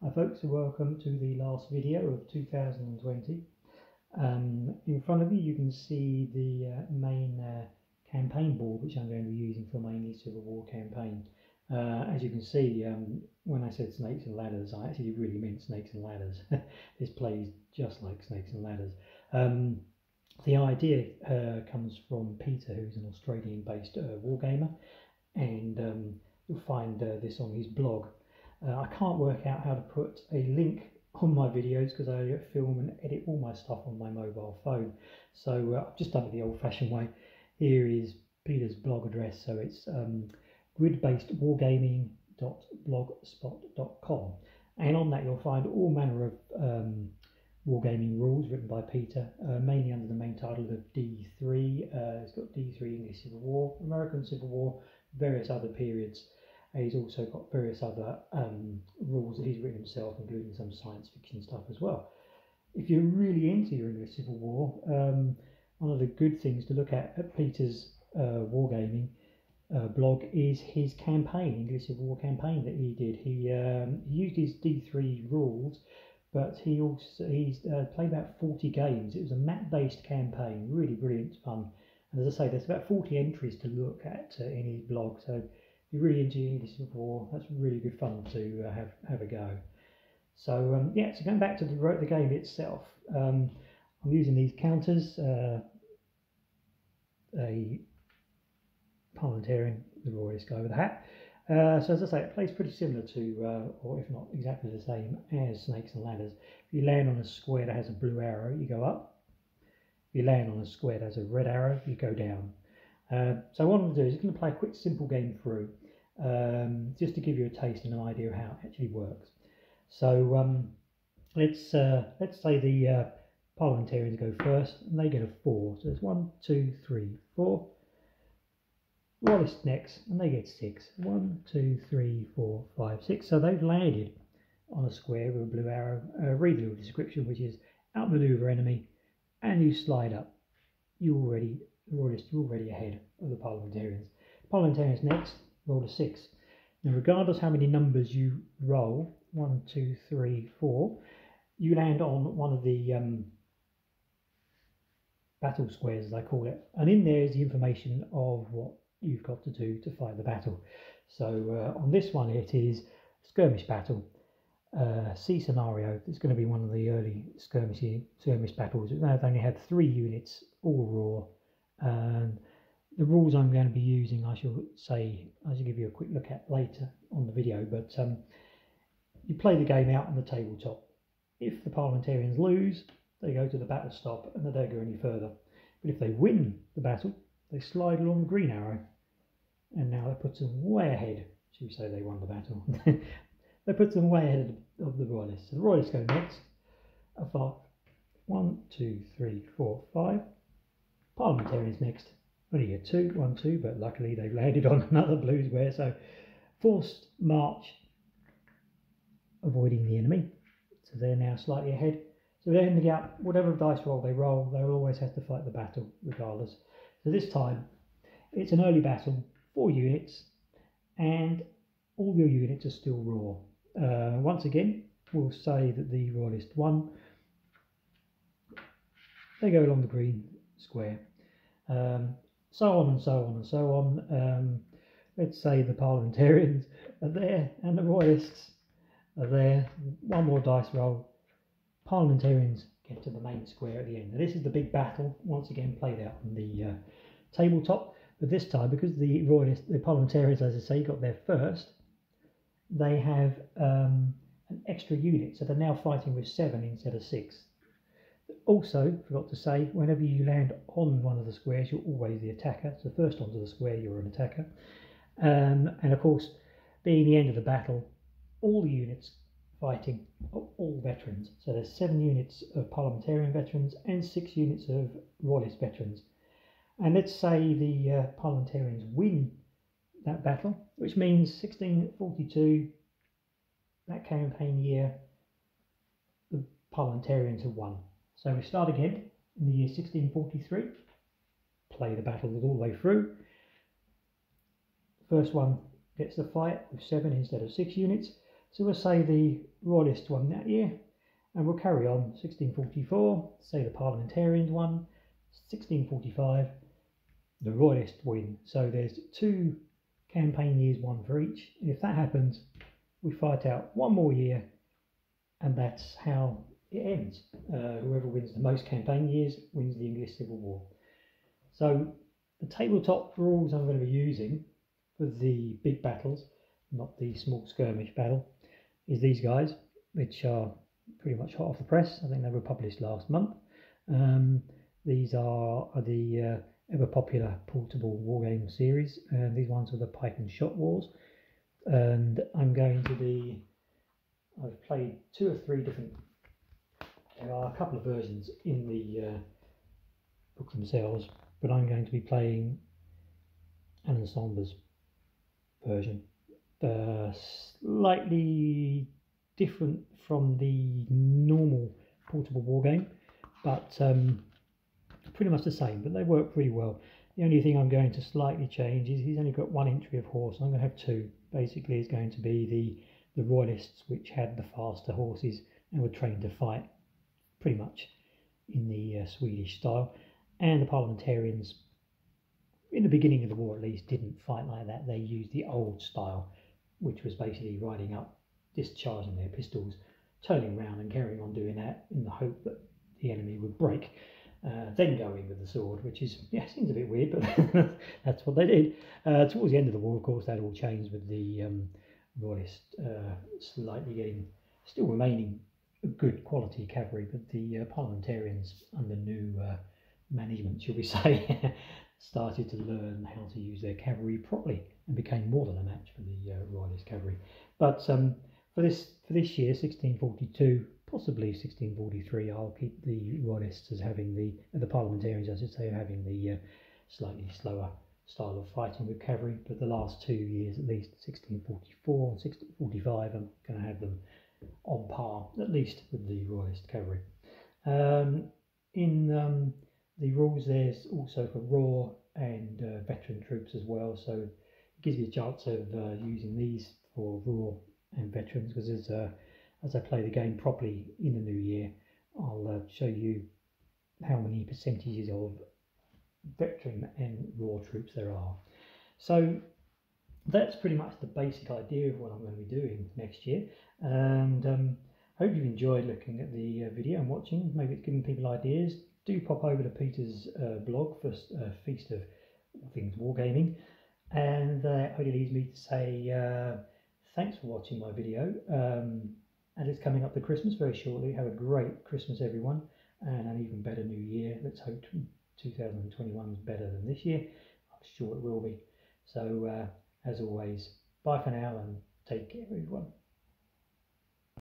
Hi folks, and welcome to the last video of 2020. In front of you you can see the main campaign board which I'm going to be using for my Civil War campaign. As you can see, when I said snakes and ladders, I actually really meant snakes and ladders. This plays just like snakes and ladders. The idea comes from Peter, who's an Australian-based wargamer, and you'll find this on his blog. I can't work out how to put a link on my videos because I film and edit all my stuff on my mobile phone. So I've just done it the old-fashioned way. Here is Peter's blog address. So it's gridbasedwargaming.blogspot.com, and on that you'll find all manner of wargaming rules written by Peter, mainly under the main title of D3. It's got D3 English Civil War, American Civil War, various other periods. He's also got various other rules that he's written himself, including some science fiction stuff as well. If you're really into your English Civil War, one of the good things to look at Peter's wargaming blog is his campaign, English Civil War campaign that he did. He used his D3 rules, but he's played about 40 games. It was a map-based campaign, really brilliant fun. And as I say, there's about 40 entries to look at in his blog. So if you're really into English Civil War, that's really good fun to have a go. So yeah, so going back to the game itself, I'm using these counters, a parliamentarian, the royalist guy with a hat. So as I say, it plays pretty similar to, or if not exactly the same as Snakes and Ladders. If you land on a square that has a blue arrow, you go up. If you land on a square that has a red arrow, you go down. So what I'm going to do is going to play a quick simple game through, just to give you a taste and an idea of how it actually works. So let's say the parliamentarians go first, and they get a 4. So it's 1, 2, 3, 4. Royalists next, and they get 6. 1, 2, 3, 4, 5, 6. So they've landed on a square with a blue arrow. Read the little description, which is outmaneuver enemy, and you slide up. The royalists are already ahead of the parliamentarians. Parliamentarians next, roll a 6. Now, regardless how many numbers you roll, 1, 2, 3, 4, you land on one of the battle squares, as I call it, and in there is the information of what you've got to do to fight the battle. So on this one it is skirmish battle, C scenario. It's going to be one of the early skirmish battles. They've only had 3 units, all raw, and the rules I'm going to be using I shall give you a quick look at later on the video, but you play the game out on the tabletop. If the parliamentarians lose, they go to the battle stop and they don't go any further. But if they win the battle, they slide along the green arrow, and now that puts them way ahead. Should we say they won the battle? That puts them way ahead of the royalists. So the royalists go next. A 5. 1, 2, 3, 4, 5. Parliamentarians next. Only get 2, 1, 2, but luckily they've landed on another blue square. So forced march, avoiding the enemy. So they're now slightly ahead. So they're in the gap. Whatever dice roll, they'll always have to fight the battle regardless. So this time, it's an early battle, 4 units, and all your units are still raw. Once again, we'll say that the royalist won. They go along the green square. So on and so on and so on. Let's say the parliamentarians are there and the royalists are there. One more dice roll. Parliamentarians get to the main square at the end. Now this is the big battle, once again played out on the tabletop, but this time, because the parliamentarians, as I say, got there first, they have an extra unit, so they're now fighting with 7 instead of 6. Also, forgot to say, whenever you land on one of the squares, you're always the attacker. So first onto the square, you're an attacker. And of course, being the end of the battle, all the units fighting are all veterans. So there's 7 units of parliamentarian veterans and 6 units of royalist veterans. And let's say the parliamentarians win that battle, which means 1642, that campaign year, the parliamentarians have won. So we start again in the year 1643, play the battle all the way through. First one gets the fight with 7 instead of 6 units. So we'll say the Royalists won that year, and we'll carry on 1644, say the Parliamentarians won, 1645, the Royalists win. So there's 2 campaign years, one for each. And if that happens, we fight out one more year, and that's how it ends. Whoever wins the most campaign years wins the English Civil War. So the tabletop rules I'm going to be using for the big battles, not the small skirmish battle, is these guys, which are pretty much hot off the press. I think they were published last month. These are the ever popular portable wargame series, and these ones are the Pike and Shot Wars. And I'm going to be, I've played 2 or 3 different, there are a couple of versions in the book themselves, but I'm going to be playing Alan Saunders' version. Slightly different from the normal portable war game, but pretty much the same, but they work pretty well. The only thing I'm going to slightly change is he's only got 1 entry of horse. I'm going to have 2. Basically, it's going to be the Royalists, which had the faster horses and were trained to fight pretty much in the Swedish style, and the Parliamentarians, in the beginning of the war at least, didn't fight like that. They used the old style, which was basically riding up, discharging their pistols, turning around and carrying on doing that in the hope that the enemy would break, then going with the sword, which is, seems a bit weird, but that's what they did. Towards the end of the war, of course, that all changed with the Royalists still remaining a good quality cavalry, but the Parliamentarians, under new management, shall we say, started to learn how to use their cavalry properly and became more than a match for the Royalist cavalry. But for this year, 1642, possibly 1643, I'll keep the Royalists as having the Parliamentarians, I should say, having the slightly slower style of fighting with cavalry. But the last 2 years, at least 1644 and 1645, I'm going to have them on par, at least with the Royalist cavalry. In the rules, there's also for raw and veteran troops as well, so it gives you a chance of using these for raw and veterans, because as I play the game properly in the new year, I'll show you how many percentages of veteran and raw troops there are. So that's pretty much the basic idea of what I'm going to be doing next year, and hope you've enjoyed looking at the video and watching. Maybe it's given people ideas. Do pop over to Peter's blog for Feast of All Things Wargaming, and that only leaves me to say thanks for watching my video, and it's coming up to Christmas very shortly. Have a great Christmas, everyone, and an even better New Year. Let's hope 2021 is better than this year. I'm sure it will be. So as always, bye for now and take care, everyone.